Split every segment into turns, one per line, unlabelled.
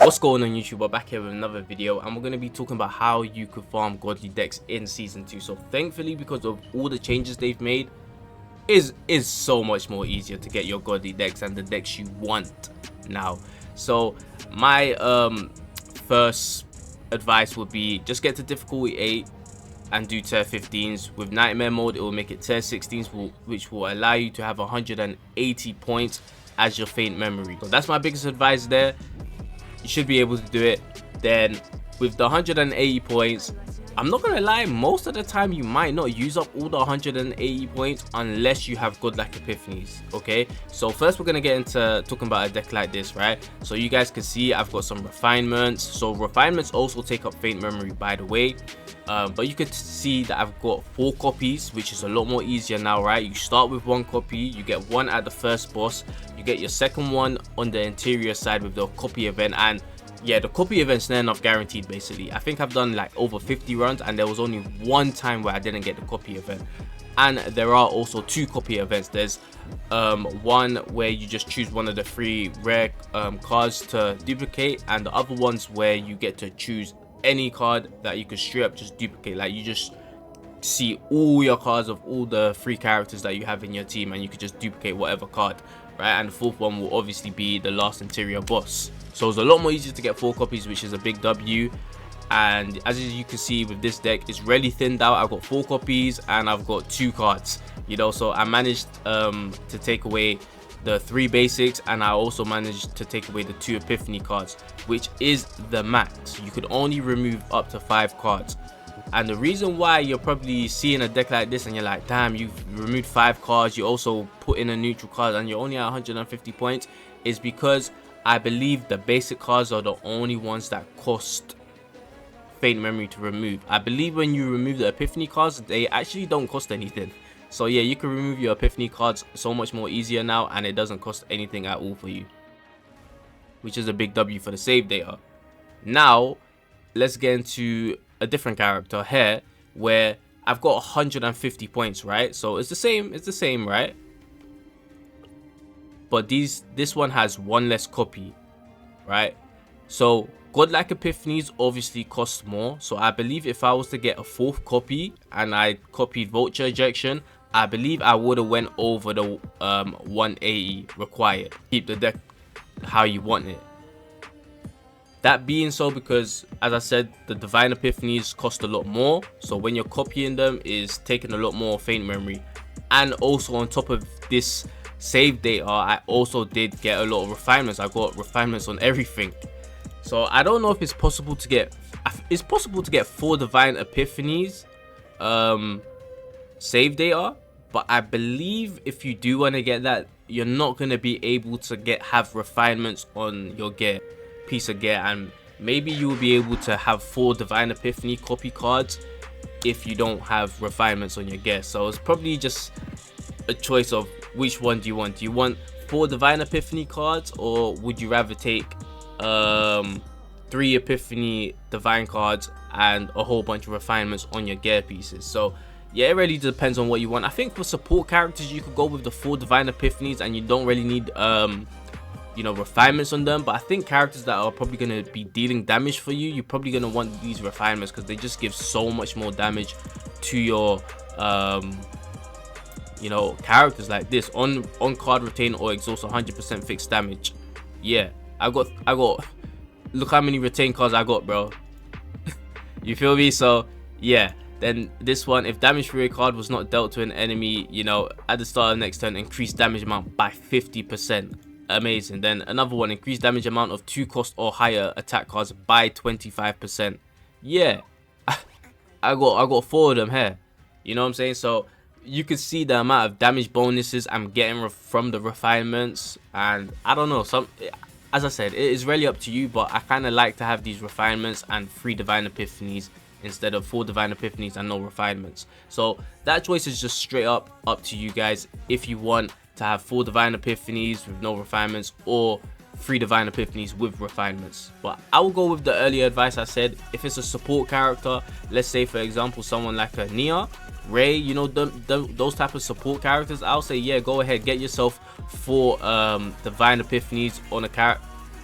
What's going on YouTube? We're back here with another video, and we're going to be talking about how you could farm godly decks in season 2. So thankfully, because of all the changes they've made, is so much more easier to get your godly decks and the decks you want now. So my first advice would be just get to difficulty 8 and do tier 15s. With nightmare mode, it will make it tier 16s, which will allow you to have 180 points as your faint memory. So that's my biggest advice there. You should be able to do it. Then with the 180 points, I'm not gonna lie, most of the time you might not use up all the 180 points unless you have godlike epiphanies. Okay, so first we're gonna get into talking about a deck like this, right? So you guys can see I've got some refinements. So refinements also take up faint memory, by the way. But you could see that I've got 4 copies, which is a lot more easier now, right? You start with 1 copy, you get 1 at the first boss, you get your second one on the interior side with the copy event, and yeah, the copy event's near enough guaranteed basically. I think I've done like over 50 runs and there was only 1 time where I didn't get the copy event. And there are also 2 copy events. There's one where you just choose one of the 3 rare cards to duplicate, and the other ones where you get to choose any card that you could straight up just duplicate. Like you just see all your cards of all the 3 characters that you have in your team and you could just duplicate whatever card, right? And the 4th one will obviously be the last interior boss. So it's a lot more easier to get 4 copies, which is a big W. And as you can see with this deck, it's really thinned out. I've got 4 copies and I've got 2 cards, you know. So I managed to take away the 3 basics, and I also managed to take away the 2 epiphany cards, which is the max. You could only remove up to 5 cards. And the reason why you're probably seeing a deck like this and you're like, damn, you've removed 5 cards, you also put in a neutral card and you're only at 150 points, is because I believe the basic cards are the only ones that cost faint memory to remove. I believe when you remove the epiphany cards, they actually don't cost anything. So yeah, you can remove your epiphany cards so much more easier now, and it doesn't cost anything at all for you, which is a big W for the save data. Now let's get into a different character here where I've got 150 points, right? So it's the same, right? But this one has 1 less copy, right? So godlike epiphanies obviously cost more. So I believe if I was to get a 4th copy and I copied vulture ejection, I believe I would have went over the 180 required. Keep the deck how you want it. That being so, because as I said, the divine epiphanies cost a lot more, so when you're copying them is taking a lot more faint memory. And also on top of this save data, I also did get a lot of refinements. I got refinements on everything. So I don't know if it's possible to get 4 divine epiphanies save data, but I believe if you do want to get that, you're not going to be able to have refinements on your gear, piece of gear, and maybe you will be able to have 4 divine epiphany copy cards if you don't have refinements on your gear. So it's probably just a choice of which one do you want. Do you want 4 divine epiphany cards, or would you rather take 3 epiphany divine cards and a whole bunch of refinements on your gear pieces? So yeah, it really depends on what you want. I think for support characters you could go with the 4 divine epiphanies and you don't really need you know, refinements on them. But I think characters that are probably going to be dealing damage for you, you're probably going to want these refinements because they just give so much more damage to your you know, characters like this. On card retain or exhaust 100% fixed damage. Yeah, I got look how many retain cards I got, bro. You feel me? So yeah, then this one, if damage for your card was not dealt to an enemy, you know, at the start of the next turn, increase damage amount by 50%. Amazing. Then another one, increase damage amount of 2 cost or higher attack cards by 25%. Yeah, I got 4 of them here. You know what I'm saying? So you can see the amount of damage bonuses I'm getting from the refinements, and I don't know, as I said, it is really up to you, but I kind of like to have these refinements and 3 divine epiphanies instead of 4 divine epiphanies and no refinements. So that choice is just straight up to you guys, if you want to have 4 divine epiphanies with no refinements or 3 divine epiphanies with refinements. But I will go with the earlier advice I said. If it's a support character, let's say for example someone like a Nia, Ray, you know, those type of support characters, I'll say yeah, go ahead, get yourself 4 divine epiphanies on a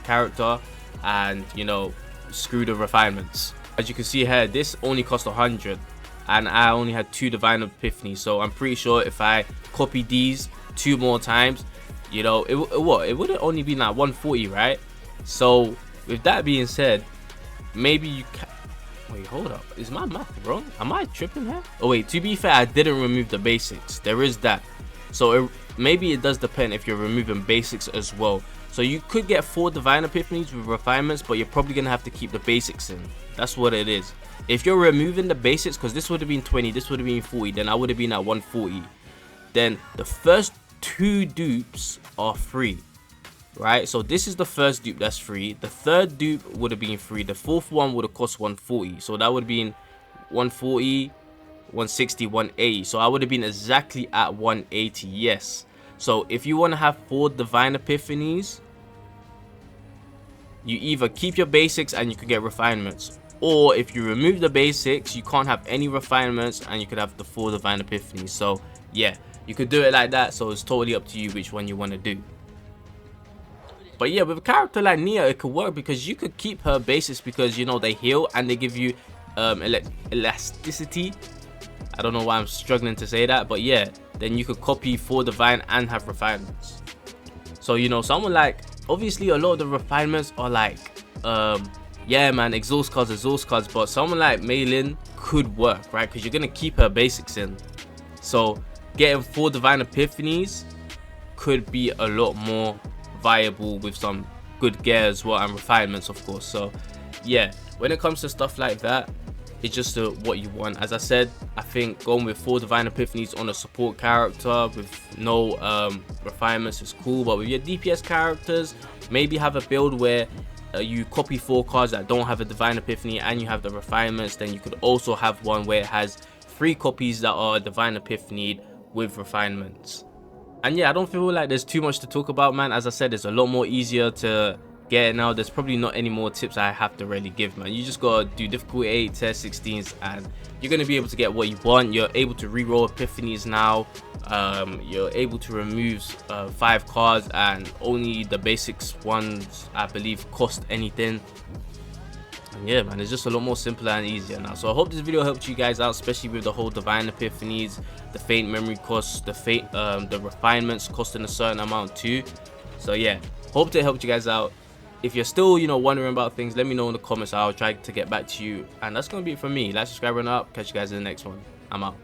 character and, you know, screw the refinements. As you can see here, this only cost 100, and I only had 2 Divine Epiphanies. So I'm pretty sure if I copy these 2 more times, you know, it would have only been like 140, right? So with that being said, maybe you can. Wait, hold up. Is my math wrong? Am I tripping here? Oh wait, to be fair, I didn't remove the basics. There is that. So maybe it does depend if you're removing basics as well. So you could get 4 Divine Epiphanies with refinements, but you're probably gonna have to keep the basics in. That's what it is. If you're removing the basics, because this would have been 20, this would have been 40, then I would have been at 140. Then the first 2 dupes are free, right? So this is the first dupe that's free. The third dupe would have been free. The fourth one would have cost 140. So that would have been 140, 160, 180. So I would have been exactly at 180. Yes. So if you want to have 4 Divine Epiphanies, you either keep your basics and you could get refinements, or if you remove the basics, you can't have any refinements and you could have the 4 Divine Epiphanies. So yeah, you could do it like that. So it's totally up to you which one you want to do. But yeah, with a character like Nia, it could work because you could keep her basics because, you know, they heal and they give you elasticity. I don't know why I'm struggling to say that, but yeah, then you could copy 4 Divine and have refinements. So, you know, someone like, obviously a lot of the refinements are like, yeah man, exhaust cards, but someone like Mei Lin could work, right? Because you're going to keep her basics in. So getting 4 Divine Epiphanies could be a lot more viable with some good gear as well, and refinements of course. So yeah, when it comes to stuff like that, it's just what you want. As I said, I think going with 4 Divine Epiphanies on a support character with no refinements is cool, but with your DPS characters, maybe have a build where you copy 4 cards that don't have a Divine Epiphany and you have the refinements. Then you could also have one where it has 3 copies that are Divine Epiphany with refinements. And yeah, I don't feel like there's too much to talk about, man. As I said, it's a lot more easier to get it now. There's probably not any more tips I have to really give, man. You just gotta do difficulty 8, tier 16s, and you're gonna be able to get what you want. You're able to reroll Epiphanies now. You're able to remove 5 cards, and only the basics ones, I believe, cost anything. And yeah, man, it's just a lot more simpler and easier now. So I hope this video helped you guys out, especially with the whole Divine Epiphanies, the faint memory costs, the refinements costing a certain amount too. So yeah, hope it helped you guys out. If you're still, you know, wondering about things, let me know in the comments. I'll try to get back to you. And that's gonna be it from me. Like, subscribe, and up. Catch you guys in the next one. I'm out.